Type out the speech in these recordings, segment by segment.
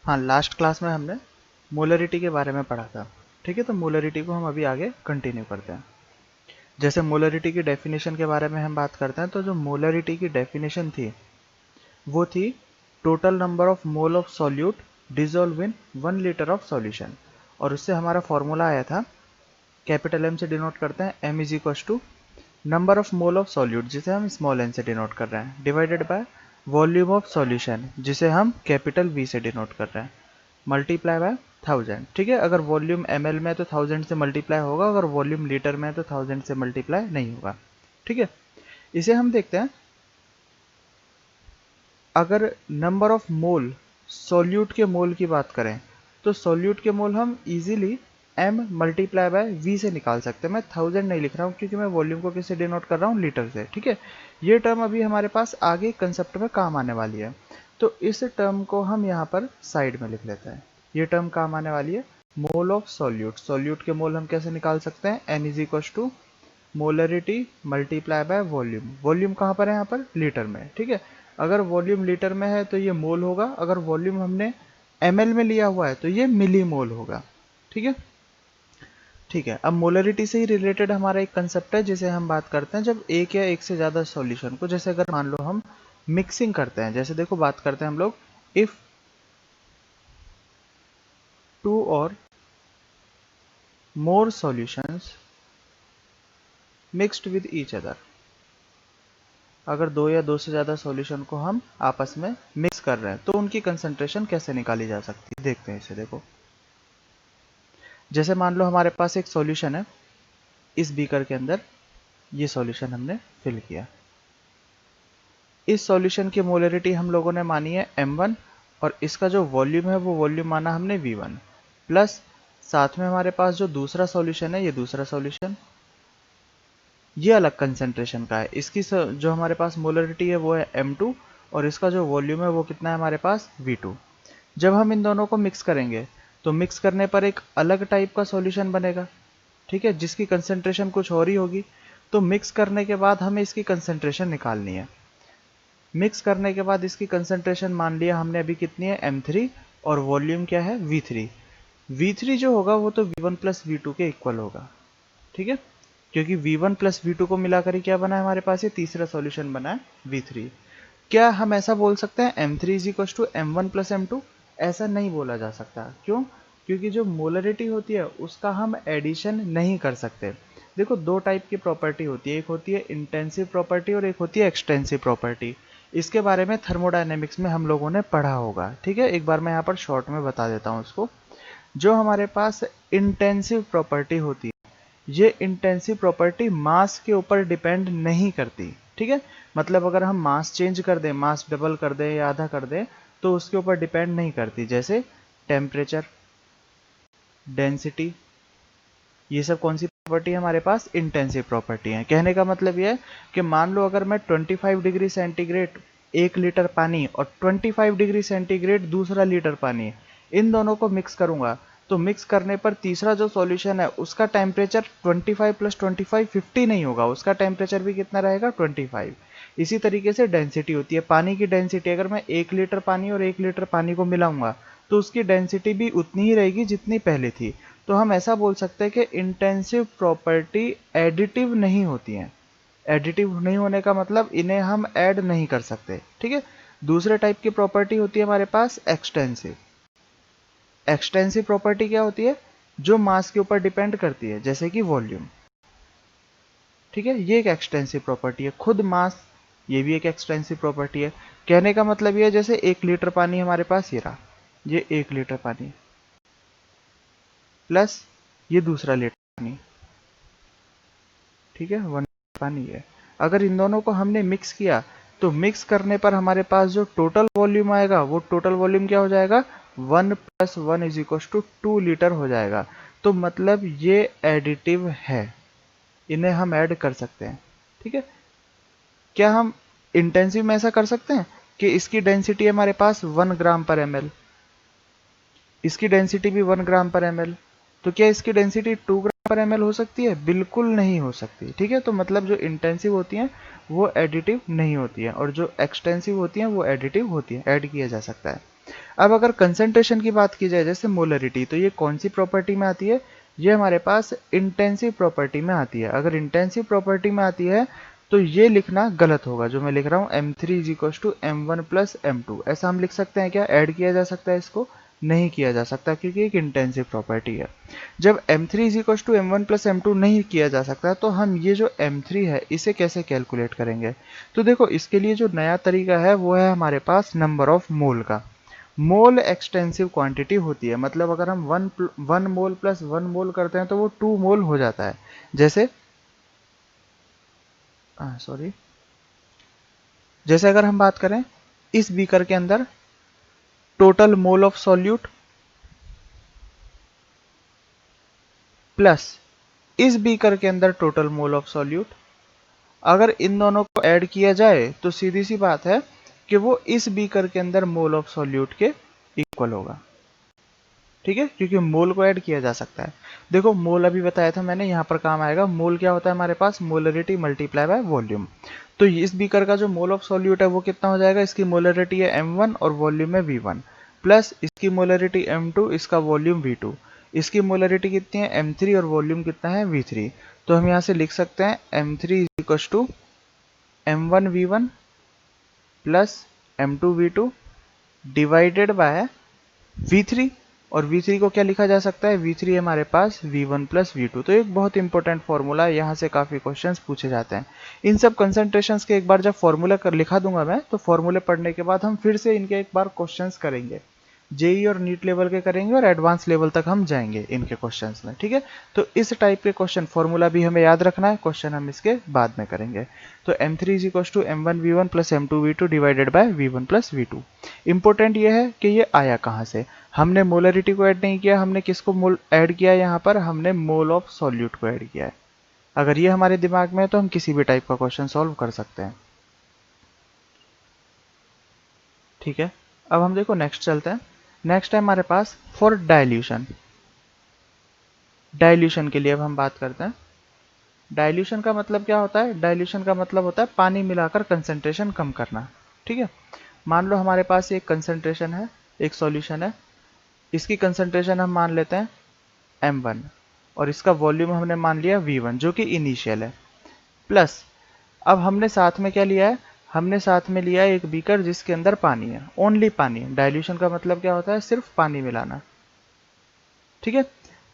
हाँ, last class में हमने मोलरिटी के बारे में पढ़ा था। ठीक है, तो मोलरिटी को हम अभी आगे कंटिन्यू करते हैं। जैसे मोलरिटी की डेफिनेशन के बारे में हम बात करते हैं, तो जो मोलरिटी की डेफिनेशन थी वो थी total number of mole of solute dissolve in 1 litre of solution. और उससे हमारा फॉर्मूला आया था, कैपिटल एम से डिनोट करते हैं, M is equal to number of mole of solute जिसे हम स्मॉल एन से डिनोट कर रहे हैं, divided by volume of solution जिसे हम कैपिटल वी से डिनोट कर रहे हैं, मल्टीप्लाई बाय 1000। ठीक है, अगर वॉल्यूम ml में है तो 1000 से मल्टीप्लाई होगा, अगर वॉल्यूम लीटर में है तो 1000 से मल्टीप्लाई नहीं होगा। ठीक है, इसे हम देखते हैं। अगर नंबर ऑफ मोल सॉल्यूट के मोल की बात करें तो सॉल्यूट के मोल हम easily m multiply by v से निकाल सकते हैं। मैं 1000 नहीं लिख रहा हूँ क्योंकि मैं वॉल्यूम को किससे डिनोट कर रहा हूँ, लीटर से। ठीक है, ये टर्म अभी हमारे पास आगे कंसेप्ट में काम आने वाली है, तो इस टर्म को हम यहाँ पर साइड में लिख लेते हैं। ये टर्म काम आने वाली है, मोल ऑफ सॉल्यूट। सॉल्यूट के मोल हम कैसे निकाल सकते हैं, n is equal to molarity multiply by volume. Volume कहाँ पर है, यहाँ पर लीटर में। ठीक है, अगर वॉल्यूम लीटर में है तो ये मोल होगा, अगर वॉल्यूम हमने ml में लिया हुआ है तो ये मिली मोल होगा। ठीक है, ठीक है। अब मोलरिटी से ही रिलेटेड हमारा एक कंसेप्ट है जिसे हम बात करते हैं जब एक या एक से ज़्यादा सॉल्यूशन को, जैसे अगर मान लो हम मिक्सिंग करते हैं, जैसे देखो बात करते हैं हम लोग, if two or more solutions mixed with each other. अगर दो या दो से ज़्यादा सॉल्यूशन को हम आपस में मिक्स कर रहे हैं तो उनकी कंसंट्रेशन कैसे निकाली जा सकती है, देखते हैं इसे। देखो, जैसे मान लो हमारे पास एक सॉल्यूशन है, इस बीकर के अंदर ये सॉल्यूशन हमने फिल किया। इस सॉल्यूशन की मोलरिटी हम लोगों ने मानी है m1 और इसका जो वॉल्यूम है वो वॉल्यूम माना हमने v1, प्लस साथ में हमारे पास जो दूसरा सॉल्यूशन है, ये दूसरा सॉल्यूशन, ये अलग कंसेंट्रेशन का है। इसकी जो हमारे पास मोलरिटी है वो है m2 और इसका जो वॉल्यूम है वो कितना है हमारे पास, v2। जब हम इन दोनों को मिक्स करेंगे तो मिक्स करने पर एक अलग टाइप का सॉल्यूशन बनेगा। ठीक है, जिसकी कंसेंट्रेशन कुछ और ही होगी। तो मिक्स करने के बाद हमें इसकी कंसेंट्रेशन निकालनी है। मिक्स करने के बाद इसकी कंसेंट्रेशन मान लिया हमने अभी कितनी है, m3, और वॉल्यूम क्या है, v3। v3 जो होगा वो तो v1 प्लस v2 के इक्वल होगा। ठीक है, क्योंकि v1 प्लस v2 को मिलाकर ही क्या बना है हमारे पास, ये तीसरा सॉल्यूशन बना है v3। क्या हम ऐसा बोल सकते हैं m3 is equal to m1 plus m2? ऐसा नहीं बोला जा सकता। क्यों? क्योंकि जो मोलरिटी होती है उसका हम एडिशन नहीं कर सकते। देखो, दो टाइप की प्रॉपर्टी होती है, एक होती है इंटेंसिव प्रॉपर्टी और एक होती है एक्सटेंसिव प्रॉपर्टी। इसके बारे में थर्मोडायनेमिक्स में हम लोगों ने पढ़ा होगा। ठीक है, एक बार मैं यहाँ पर शॉर्ट में बता देता हूँ उसको। जो हमारे पास इंटेंसिव प्रॉपर्टी होती है, ये इंटेंसिव प्रॉपर्टी मास के ऊपर डिपेंड नहीं करती। ठीक है, मतलब अगर हम मास चेंज कर दें, मास डबल कर दें या आधा कर दें, तो उसके ऊपर डिपेंड नहीं करती। जैसे टेम्परेचर, डेंसिटी, ये सब कौन सी प्रॉपर्टी है हमारे पास, इंटेंसिव प्रॉपर्टी है। कहने का मतलब ये है कि मान लो अगर मैं 25 डिग्री सेंटीग्रेड 1 लीटर पानी और 25 डिग्री सेंटीग्रेड दूसरा लीटर पानी, इन दोनों को मिक्स करूंगा, तो मिक्स करने पर तीसरा जो सॉल्यूशन है उसका टेम्परेचर 25 प्लस 25 50 नहीं होगा, उसका टेम्परेचर भी कितना रहेगा, 25। इसी तरीके से डेंसिटी होती है, पानी की डेंसिटी, अगर मैं 1 लीटर पानी और 1 लीटर पानी को मिलाऊंगा तो उसकी डेंसिटी भी उतनी ही रहेगी जितनी पहले थी। तो हम ऐसा बोल सकते हैं कि इंटेंसिव प्रॉपर्टी एडिटिव नहीं होती हैं। एडिटिव नहीं होने का मतलब इन्हें हम ऐड नहीं कर सकते। ठीक है, दूसरे टाइप की प्रॉपर्टी होती है हमारे पास एक्सटेंसिव। एक्सटेंसिव प्रॉपर्टी क्या होती है, जो मास के ऊपर डिपेंड करती है, जैसे कि वॉल्यूम। ठीक है, ये एक एक्सटेंसिव प्रॉपर्टी है, खुद मास, ये भी एक एक्सटेंसिव प्रॉपर्टी है। कहने का मतलब ये है, जैसे 1 लीटर पानी हमारे पास ये रहा, ये 1 लीटर पानी प्लस ये दूसरा लीटर पानी। ठीक है, 1 लीटर पानी है। अगर इन दोनों को हमने मिक्स किया तो मिक्स करने पर हमारे पास जो टोटल वॉल्यूम आएगा वो टोटल वॉल्यूम क्या हो जाएगा, 1 plus 1 is equal to 2 litre हो जाएगा। तो मतलब ये एडिटिव है, इन्हें हम ऐड कर सकते हैं। ठीक है, क्या हम इंटेंसिव में ऐसा कर सकते हैं कि इसकी डेंसिटी हमारे पास 1 ग्राम पर ml, इसकी डेंसिटी भी 1 ग्राम पर ml, तो क्या इसकी डेंसिटी 2 ग्राम पर ml हो सकती है? बिल्कुल नहीं हो सकती। ठीक है, तो मतलब जो इंटेंसिव होती हैं वो एडिटिव नहीं होती हैं और जो एक्सटेंसिव होती हैं वो एडिटिव होती हैं, ऐड किया जा सकता है। अब अगर कंसंट्रेशन की बात की जाए जैसे मोलरिटी, तो ये कौन सी प्रॉपर्टी में आती है? ये हमारे पास इंटेंसिव प्रॉपर्टी में आती है। अगर इंटेंसिव प्रॉपर्टी में आती है तो ये लिखना गलत होगा जो मैं लिख रहा हूँ, m3 is equal to m1 plus m2। ऐसा हम लिख सकते हैं क्या? ऐड किया जा सकता है इसको? नहीं किया जा सकता क्योंकि एक इंटेंसिव प्रॉपर्टी है। जब m3 is equal to m1 plus m2 नहीं किया जा सकता तो हम ये जो m3 है इसे कैसे कैलकुलेट करेंगे? तो देखो इसके लिए जो नया तरीका है वो है हमारे पास नंबर ऑफ मोल का। मोल एक्सटेंसिव क्वांटिटी होती है, मतलब अगर हम one mole plus one mole करते हैं तो वो 2 मोल हो जाता है। जैसे सॉरी, जैसे अगर हम बात करें इस बीकर के अंदर total mole of solute plus इस बीकर के अंदर टोटल मोल ऑफ सॉल्यूट, अगर इन दोनों को ऐड किया जाए तो सीधी सी बात है कि वो इस बीकर के अंदर मोल ऑफ सॉल्यूट के इक्वल होगा। ठीक है, क्योंकि मोल को ऐड किया जा सकता है। देखो मोल अभी बताया था मैंने, यहाँ पर काम आएगा। मोल क्या होता है हमारे पास? Molarity multiply by volume. तो इस बीकर का जो मोल ऑफ सॉल्यूट है वो कितना हो जाएगा? इसकी मोलरिटी है m1 और वॉल्यूम है v1, प्लस इसकी मोलरिटी m2, इसका वॉल्यूम v2। इसकी मोलरिटी कितनी है? m3 और वॉल्यूम कितना है? v3। तो हम यहाँ से लिख सकते हैं m3 is equal to m1 v1 plus m2 v2 divided by v3। और v3 को क्या लिखा जा सकता है? v3 हमारे पास v1 प्लस v2। तो एक बहुत इंपॉर्टेंट फॉर्मूला है, यहाँ से काफ़ी क्वेश्चंस पूछे जाते हैं। इन सब कंसंट्रेशंस के एक बार जब फॉर्मूला कर लिखा दूंगा मैं, तो फॉर्मूले पढ़ने के बाद हम फिर से इनके एक बार क्वेश्चंस करेंगे। जेई और नीट लेवल के करेंगे और एडवांस लेवल तक हम जाएंगे इनके क्वेश्चंस में। ठीक है, तो इस टाइप के क्वेश्चन फॉर्मूला भी हमें याद रखना है, क्वेश्चन हम इसके बाद में करेंगे। तो m3 is equal to m1 v1 plus m2 v2 divided by v1 plus v2। Important ये है कि ये आया कहाँ से? हमने मोलरिटी को ऐड नहीं किया, हमने किसको मोल ऐड किया? यहाँ पर हमने मोल ऑफ सॉल्यूट को ऐड किया है। अगर ये हमारे दिमाग में है तो हम किसी भी टाइप का क्वेश्चन सॉल्व कर सकते हैं। ठीक है, अब हम देखो नेक्स्ट चलते हैं। नेक्स्ट है हमारे पास फॉर डाइल्यूशन। डाइल्यूशन के लिए अब हम बात करते हैं। डाइल्यूशन का मतलब क्या होता है? डाइल्यूशन का मतलब होता है पानी मिलाकर कंसंट्रेशन कम करना। ठीक है, मान लो हमारे पास एक कंसंट्रेशन है, एक सॉल्यूशन है, इसकी कंसंट्रेशन हम मान लेते हैं m1 और इसका वॉल्यूम हमने मान लिया v1 जो कि इनिशियल है, प्लस अब हमने साथ में क्या लिया है? हमने साथ में लिया है एक बीकर जिसके अंदर पानी है, ओनली पानी। डाइल्यूशन का मतलब क्या होता है? सिर्फ पानी मिलाना। ठीक है,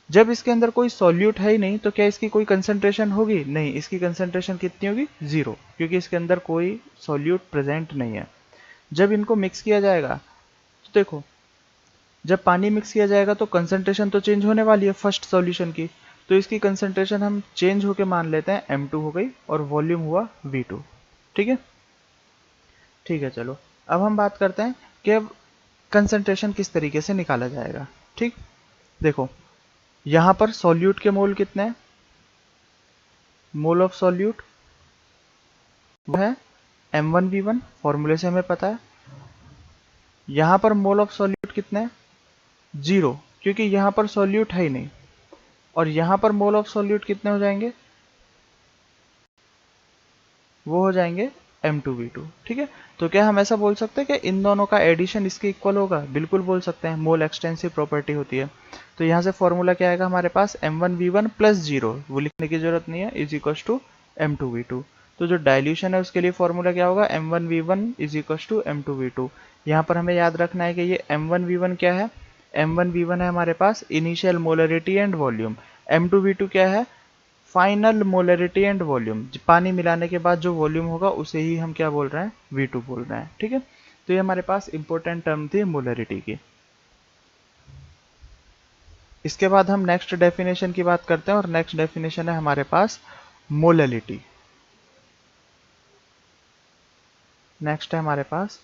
जब इसके अंदर कोई सॉल्यूट है ही नहीं तो क्या इसकी कोई कंसंट्रेशन होगी? नहीं, इसकी कंसंट्रेशन कितनी होगी? 0, क्योंकि इसके अंदर कोई सॉल्यूट प्रेजेंट नहीं है। जब इनको मिक्स किया जाएगा तो देखो, जब पानी मिक्स किया जाएगा तो कंसंट्रेशन तो चेंज होने वाली है फर्स्ट सॉल्यूशन की, तो इसकी कंसंट्रेशन हम चेंज होके मान लेते हैं m2 हो गई और वॉल्यूम हुआ v2। ठीक है, ठीक है, चलो अब हम बात करते हैं कि अब कंसंट्रेशन किस तरीके से निकाला जाएगा। ठीक, देखो यहां पर सॉल्यूट के मोल कितने हैं? मोल ऑफ सॉल्यूट वो है m1v1, फॉर्मूले से हमें पता है। यहां पर मोल ऑफ सॉल्यूट कितने हैं? 0, क्योंकि यहां पर सॉल्यूट है ही नहीं। और यहां पर मोल ऑफ सॉल्यूट कितने हो जाएंगे? वो हो जाएंगे m2v2। ठीक है, तो क्या हम ऐसा बोल सकते हैं कि इन दोनों का एडिशन इसके इक्वल होगा? बिल्कुल बोल सकते हैं, मोल एक्सटेंसिव प्रॉपर्टी होती है। तो यहाँ से फॉर्मूला क्या आएगा हमारे पास? m1v1 प्लस 0, वो लिखने की जरूरत नहीं है, इज इक्वल टू m2v2। तो जो डाइल्यूशन है उसके लिए फॉर्मूला क्या होगा? m1v1 is equal to m2v2। यहाँ पर हमें याद रखना है कि ये m1v1 क्या है? m1v1 है हमारे पास initial molarity and volume. m2v2 क्या है? Final molarity and volume. पानी मिलाने के बाद जो वॉल्यूम होगा उसे ही हम क्या बोल रहे हैं? V2 बोल रहे हैं। ठीक है, तो ये हमारे पास इंपॉर्टेंट टर्म थी मोलरिटी की। इसके बाद हम नेक्स्ट डेफिनेशन की बात करते हैं और नेक्स्ट डेफिनेशन है हमारे पास मोललिटी। नेक्स्ट है हमारे पास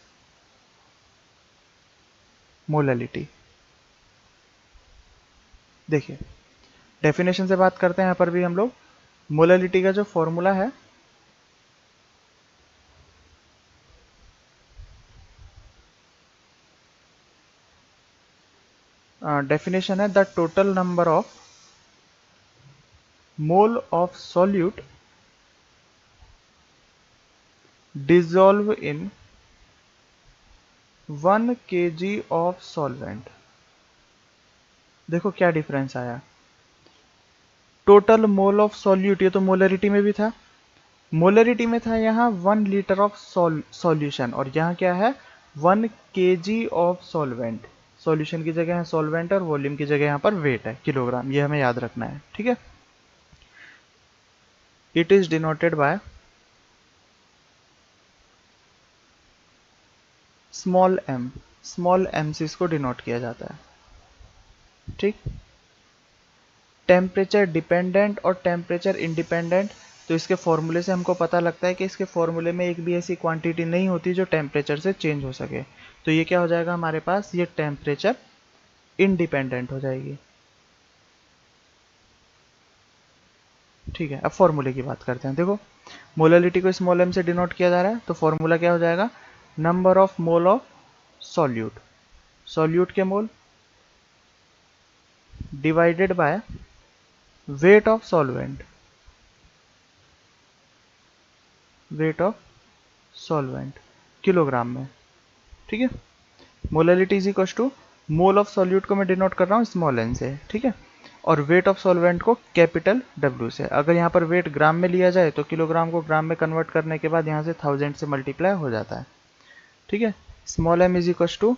मोललिटी। देखिए डेफिनेशन से बात करते हैं, यहाँ पर भी हम लोग मोललिटी का जो फॉर्मूला है डेफिनेशन है the total number of mole of solute dissolve in 1 kg of solvent. देखो क्या डिफरेंस आया, टोटल मोल ऑफ सॉल्यूट, ये तो मोलरिटी में भी था, मोलरिटी में था यहाँ 1 लीटर ऑफ सॉल्यूशन, और यहाँ क्या है 1 kg ऑफ सॉल्वेंट। सॉल्यूशन की जगह है सॉल्वेंट और वॉल्यूम की जगह यहाँ पर वेट है किलोग्राम, ये हमें याद रखना है, ठीक है। It is denoted by small m, small m से इसको डिनोट किया जाता है, ठीक। टेम्परेचर डिपेंडेंट और टेम्परेचर इंडिपेंडेंट, तो इसके फॉर्मूले से हमको पता लगता है कि इसके फॉर्मूले में एक भी ऐसी क्वांटिटी नहीं होती जो टेम्परेचर से चेंज हो सके। तो ये क्या हो जाएगा हमारे पास, ये टेम्परेचर इंडिपेंडेंट हो जाएगी, ठीक है। अब फॉर्मूले की बात करते हैं। देखो मोलरिटी को स्मॉल m से डिनोट किया जा रहा है, तो फॉर्मूला क्या हो जाएगा, number of mole of solute, solute के mole divided by weight of solvent, weight of solvent kilogram में, ठीक है। Molarity is equal to, mole of solute को मैं डिनोट कर रहा हूँ स्मॉल n से, ठीक है, और वेट ऑफ सॉल्वेंट को कैपिटल W से। अगर यहाँ पर वेट ग्राम में लिया जाए तो किलोग्राम को ग्राम में कन्वर्ट करने के बाद यहाँ से 1000 से मल्टीप्लाई हो जाता है, ठीक है। Small m is equal to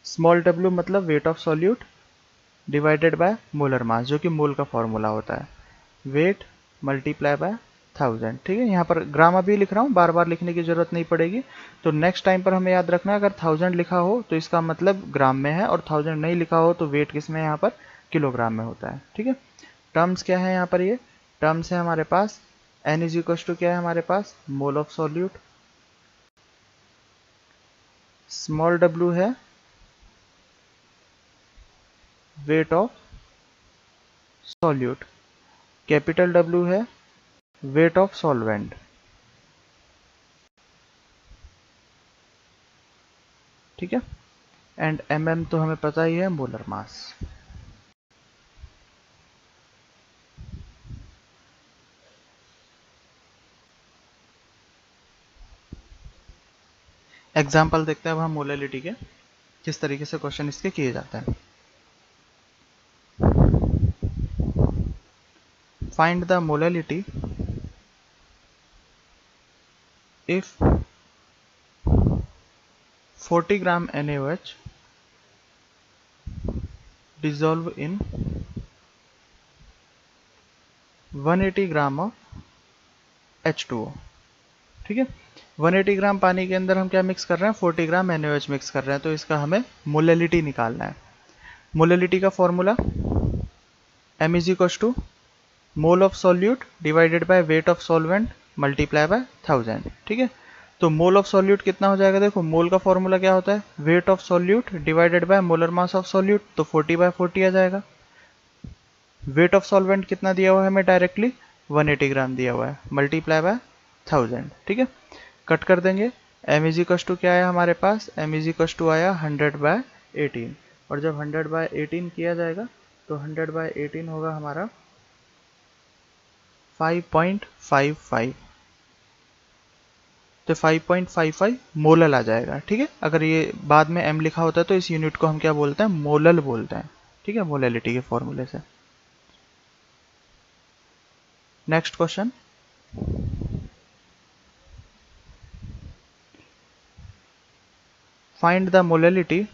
small w मतलब weight of solute divided by molar mass, जो कि मोल का फॉर्मूला होता है, वेट मल्टीप्लाई बाय 1000, ठीक है। यहाँ पर ग्राम अभी लिख रहा हूँ, बार बार लिखने की जरूरत नहीं पड़ेगी। तो नेक्स्ट टाइम पर हमें याद रखना है, अगर 1000 लिखा हो तो इसका मतलब ग्राम में है, और 1000 नहीं लिखा हो तो वेट किस में यहाँ पर किलोग्राम में होता है, ठीक है। टर्म्स क्या है यहाँ पर, ये टर्म्स है हमारे पास, n इज इक्वल टू क्या है हमारे पास, mole of solute, small w है weight of solute, capital W है वेट ऑफ सॉल्वेंट, ठीक है। एंड mm तो हमें पता ही है मोलर मास। एग्जाम्पल देखते हैं अब हम मोलरिटी के, किस तरीके से क्वेश्चन इसके किए जाते हैं। Find the molarity if 40 gram NaOH dissolve in 180 gram of H2O, ठीक है। 180 ग्राम पानी के अंदर हम क्या मिक्स कर रहे हैं, 40 ग्राम NaOH मिक्स कर रहे हैं, तो इसका हमें मोलरिटी निकालना है। मोलरिटी का formula m is equal to mole of solute divided by weight of solvent multiply by 1000, ठीक है। तो मोल ऑफ सॉल्यूट कितना हो जाएगा, देखो मोल का फॉर्मूला क्या होता है, weight of solute divided by molar mass of solute, तो 40/40 आ जाएगा। वेट ऑफ सॉल्वेंट कितना दिया हुआ है हमें डायरेक्टली, 180 ग्राम दिया हुआ है, मल्टीप्लाई बाय 1000, ठीक है। कट कर देंगे, m इज इक्वल टू क्या आया हमारे पास, m इज इक्वल टू आया 100/18, और जब 100/18 किया जाएगा तो 100/18 होगा हमारा 5.55, तो 5.55 मोलल आ जाएगा, ठीक है। अगर ये बाद में m लिखा होता है तो इस यूनिट को हम क्या बोलते हैं, मोलल बोलते हैं, ठीक है, मोलैलिटी के फॉर्मूले से। Next question, find the molality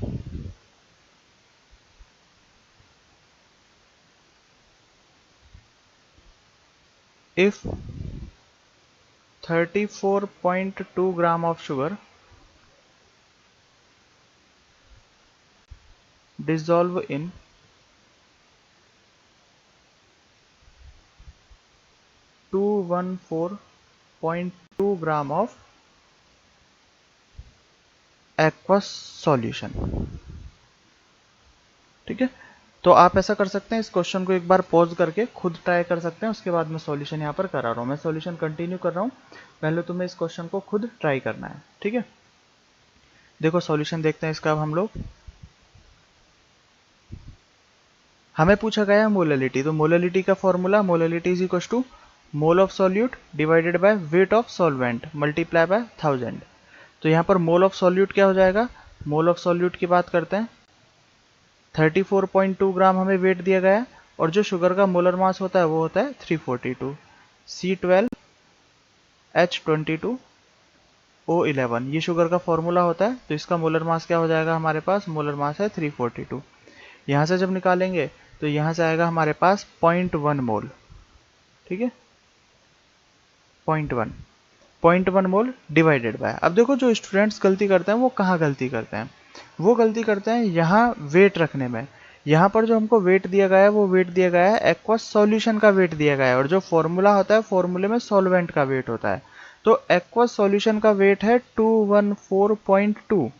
if 34.2 gram of sugar dissolve in 214.2 gram of aqueous solution, ठीक है। तो आप ऐसा कर सकते हैं, इस क्वेश्चन को एक बार पॉज करके खुद ट्राई कर सकते हैं, उसके बाद मैं सॉल्यूशन यहाँ पर करा रहा हूँ, मैं सॉल्यूशन कंटिन्यू कर रहा हूँ, पहले तुम्हें इस क्वेश्चन को खुद ट्राई करना है, ठीक है। देखो सॉल्यूशन देखते हैं इसका अब हम लोग। हमें पूछा गया है मोलैलिटी, तो मोलैलिटी का formula, molality is equal to mole of solute divided by weight of solvent multiply by 1000। तो यहाँ पर मोल ऑफ सॉल्यूट क्या हो जाएगा, मोल ऑफ सॉल्यूट की बात करते हैं, 34.2 ग्राम हमें वेट दिया गया है, और जो शुगर का मोलर मास होता है वो होता है 342, C12H22O11, ये शुगर का फॉर्मूला होता है। तो इसका मोलर मास क्या हो जाएगा हमारे पास, मोलर मास है 342। यहाँ से जब निकालेंगे तो यहाँ से आएगा हमारे पास 0.1 मोल, ठीक है, 0.1 मोल डिवाइडेड बाय। अब देखो जो स्टूडेंट्स गलती करते हैं वो कहाँ गलती करते हैं, वो गलती करते हैं यहाँ वेट रखने में। यहाँ पर जो हमको वेट दिया गया है वो वेट दिया गया है एक्वस सॉल्यूशन का वेट दिया गया है, और जो फॉर्मूला होता है फॉर्मूले में सॉल्वेंट का वेट होता है। तो एक्वस सॉल्यूशन का वेट है 214.2,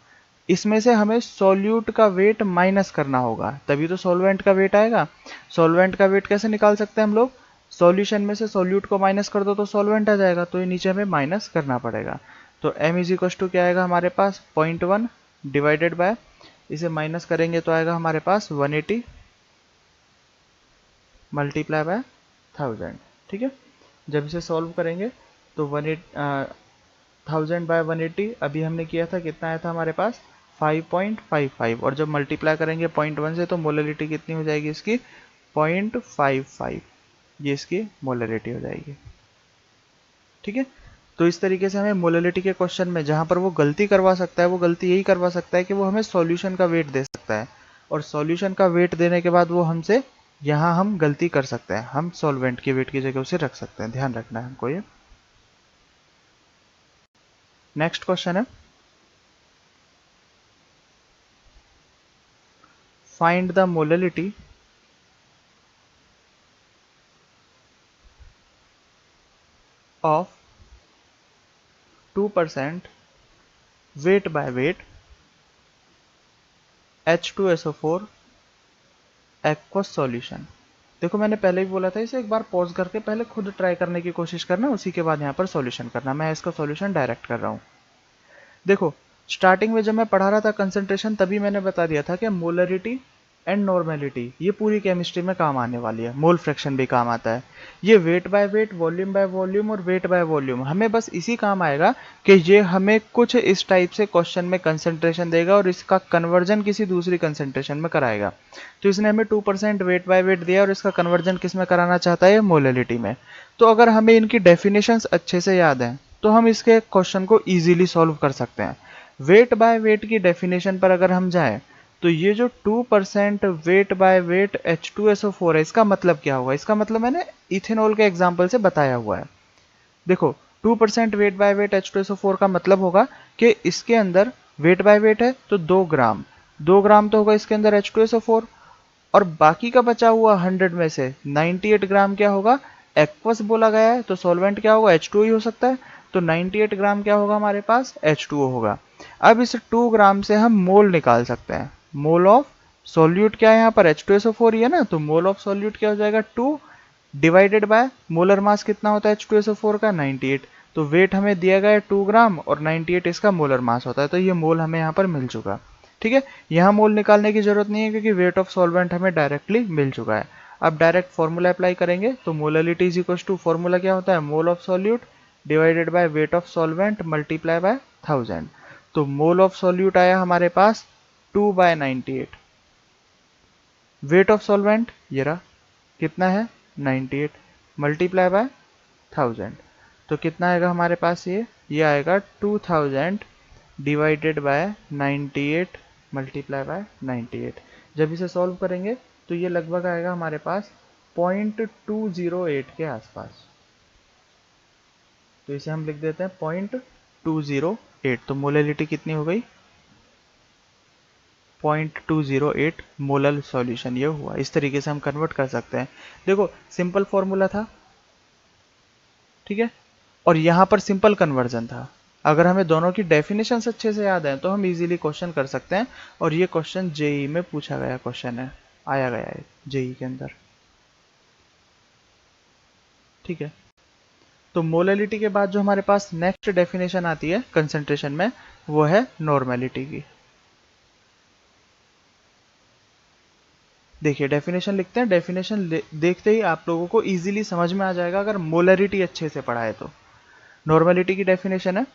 इसमें से हमें सॉल्यूट का वेट माइनस करना होगा, तभी तो सॉल्वेंट का वेट आएगा। सॉल्वेंट का वेट कैसे निकाल सकते हैं हम लोग, सॉल्यूशन में से सॉल्यूट को माइनस कर दो तो सॉल्वेंट आ जाएगा, तो ये नीचे हमें माइनस करना पड़ेगा। तो m इज इक्वल टू क्या आएगा हमारे पास 0.1 डिवाइडेड बाय, इसे माइनस करेंगे तो आएगा हमारे पास 180 मल्टीप्लाई बाय 1000, ठीक है। जब इसे सॉल्व करेंगे तो 1000 बाय 180 अभी हमने किया था, कितना आया था हमारे पास 5.55, और जब मल्टीप्लाई करेंगे 0.1 से तो मोलरिटी कितनी हो जाएगी इसकी 0.55, ये इसकी मोलरिटी हो जाएगी, ठीक है। तो इस तरीके से हमें मोलरिटी के क्वेश्चन में जहां पर वो गलती करवा सकता है, वो गलती यही करवा सकता है कि वो हमें सॉल्यूशन का वेट दे सकता है, और सॉल्यूशन का वेट देने के बाद वो हमसे यहाँ हम गलती कर सकते हैं, हम सॉल्वेंट के वेट की जगह उसे रख सकते हैं, ध्यान रखना है हमको ये। नेक्स्ट क्वेश्चन है, find the molarity of 2% weight by weight H2SO4 aqueous solution. देखो मैंने पहले भी बोला था, इसे एक बार पॉज करके पहले खुद ट्राई करने की कोशिश करना, उसी के बाद यहाँ पर सॉल्यूशन करना। मैं इसका सॉल्यूशन डायरेक्ट कर रहा हूँ। देखो स्टार्टिंग में जब मैं पढ़ा रहा था कंसंट्रेशन, तभी मैंने बता दिया था कि मोलरिटी एंड नॉर्मेलिटी ये पूरी केमिस्ट्री में काम आने वाली है, मोल फ्रैक्शन भी काम आता है, ये weight by weight, volume by volume और वेट बाय वॉल्यूम हमें बस इसी काम आएगा कि ये हमें कुछ इस टाइप से क्वेश्चन में कंसंट्रेशन देगा और इसका कन्वर्जन किसी दूसरी कंसंट्रेशन में कराएगा। तो इसने हमें 2% वेट बाय वेट दिया और इसका कन्वर्जन किस में कराना चाहता है, मोलरिटी में। तो अगर हमें इनकी डेफिनेशंस अच्छे से याद हैं तो हम इसके क्वेश्चन को इजीली सॉल्व कर सकते हैं। वेट बाय वेट की डेफिनेशन पर अगर हम जाएं तो ये जो 2% वेट बाय वेट H2SO4 है, इसका मतलब क्या होगा, इसका मतलब मैंने इथेनॉल के एग्जांपल से बताया हुआ है। देखो 2% वेट बाय वेट H2SO4 का मतलब होगा कि इसके अंदर वेट बाय वेट है तो 2 ग्राम तो होगा इसके अंदर H2SO4, और बाकी का बचा हुआ 100 में से 98 ग्राम क्या होगा, एक्वस बोला गया है तो सॉल्वेंट क्या होगा, H2O ही हो सकता है। तो 98 ग्राम क्या होगा हमारे पास, H2O होगा। अब इस 2 ग्राम से हम मोल निकाल सकते हैं, मोल ऑफ सॉल्यूट क्या है यहाँ पर, H2SO4 ही है ना, तो मोल ऑफ सॉल्यूट क्या हो जाएगा 2 डिवाइडेड बाय मोलर मास कितना होता है H2SO4 का 98। तो वेट हमें दिया गया है 2 ग्राम और 98 इसका मोलर मास होता है, तो ये मोल हमें यहाँ पर मिल चुका, ठीक है। यहाँ मोल निकालने की जरूरत नहीं है क्योंकि वेट ऑफ सॉल्वेंट हमें डायरेक्टली मिल चुका है। अब डायरेक्ट फॉर्मूला अप्लाई करेंगे तो molarity is equal to, formula क्या होता है, mole of solute divided by weight of solvent multiply by 1000। तो मोल ऑफ सॉल्यूट आया हमारे पास 2/98, वेट ऑफ सॉल्वेंट ये रहा कितना है 98 मल्टीप्लाई बाय 1000, तो कितना आएगा हमारे पास, ये आएगा 2000 डिवाइडेड बाय 98 मल्टीप्लाई बाय 98। जब इसे सॉल्व करेंगे तो ये लगभग आएगा हमारे पास 0.208 के आसपास, तो इसे हम लिख देते हैं 0.208। तो मोलरिटी कितनी हो गई 0.208 मोलल सॉल्यूशन ये हुआ। इस तरीके से हम कन्वर्ट कर सकते हैं। देखो सिंपल फॉर्मूला था, ठीक है, और यहाँ पर सिंपल कन्वर्जन था। अगर हमें दोनों की डेफिनेशंस अच्छे से याद है तो हम इजीली क्वेश्चन कर सकते हैं, और ये क्वेश्चन जेई में पूछा गया क्वेश्चन है, आया गया है जेई के अंदर, ठीक है। तो मोलरिटी के बाद जो हमारे पास नेक्स्ट डेफिनेशन आती है कंसंट्रेशन में, वो है नॉर्मेलिटी की। देखिए डेफिनेशन लिखते हैं, डेफिनेशन देखते ही आप लोगों को इजीली समझ में आ जाएगा अगर मोलरिटी अच्छे से पढ़ा है तो। नॉर्मेलिटी की डेफिनेशन है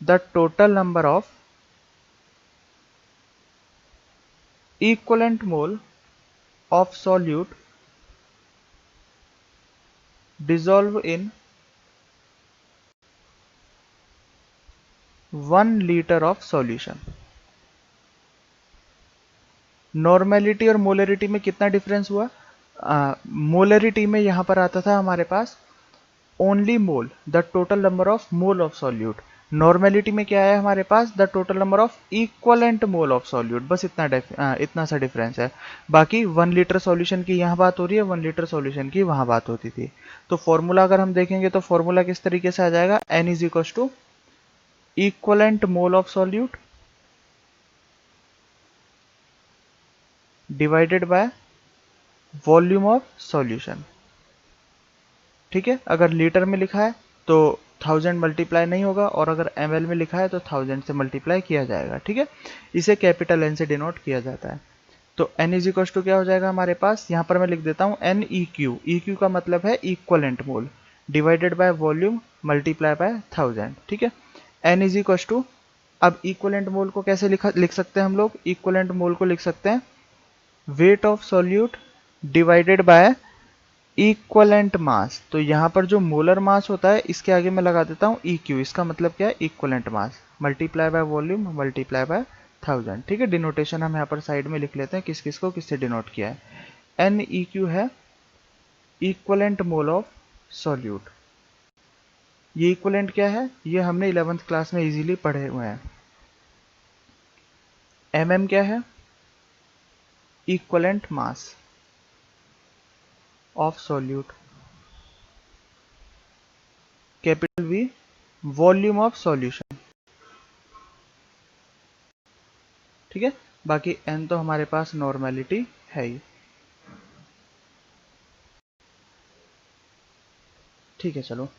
the total number of equivalent mole of solute dissolve in 1 liter of solution। Normality और मोलरिटी में कितना डिफरेंस हुआ? मोलरिटी में यहां पर आता था हमारे पास only mole, the total number of mole of solute. Normality में क्या है हमारे पास? The total number of equivalent mole of solute. बस इतना सा डिफरेंस है। बाकी 1 लीटर सॉल्यूशन की यहाँ बात हो रही है, 1 लीटर सॉल्यूशन की वहां बात होती थी। तो फॉर्मूला अगर हम देखेंगे तो फॉर्मूला किस तरीके से आ जाएगा? n is equal to equivalent mole of solute divided by volume of solution. ठीक है, अगर लीटर में लिखा है तो 1000 मल्टीप्लाई नहीं होगा, और अगर ml में लिखा है तो 1000 से मल्टीप्लाई किया जाएगा। ठीक है, इसे कैपिटल N से डिनोट किया जाता है। तो n इज इक्वल टू क्या हो जाएगा हमारे पास? यहां पर मैं लिख देता हूं n eq। eq का मतलब है equivalent mole, divided by volume multiply by 1000। ठीक है, n इज इक्वल टू, अब इक्वलेंट मोल को कैसे लिख सकते हैं हम लोग? इक्वलेंट मोल को लिख सकते हैं weight of solute divided by equivalent mass. तो यहां पर जो मोलर मास होता है इसके आगे मैं लगा देता हूं EQ। इसका मतलब क्या है? Equivalent mass multiply by volume multiply by 1000। ठीक है, डिनोटेशन हम यहाँ पर साइड में लिख लेते हैं किस किस को किससे डिनोट किया है। NEQ है इक्वलेंट मोल ऑफ सॉल्यूट। ये इक्वलेंट क्या है? ये हमने 11th क्लास में इजीली पढ़े हुए हैं। MM क्या है? Equivalent mass of solute. Capital V volume of solution. ठीक है, बाकी n तो हमारे पास नॉर्मेलिटी है ही। ठीक है, चलो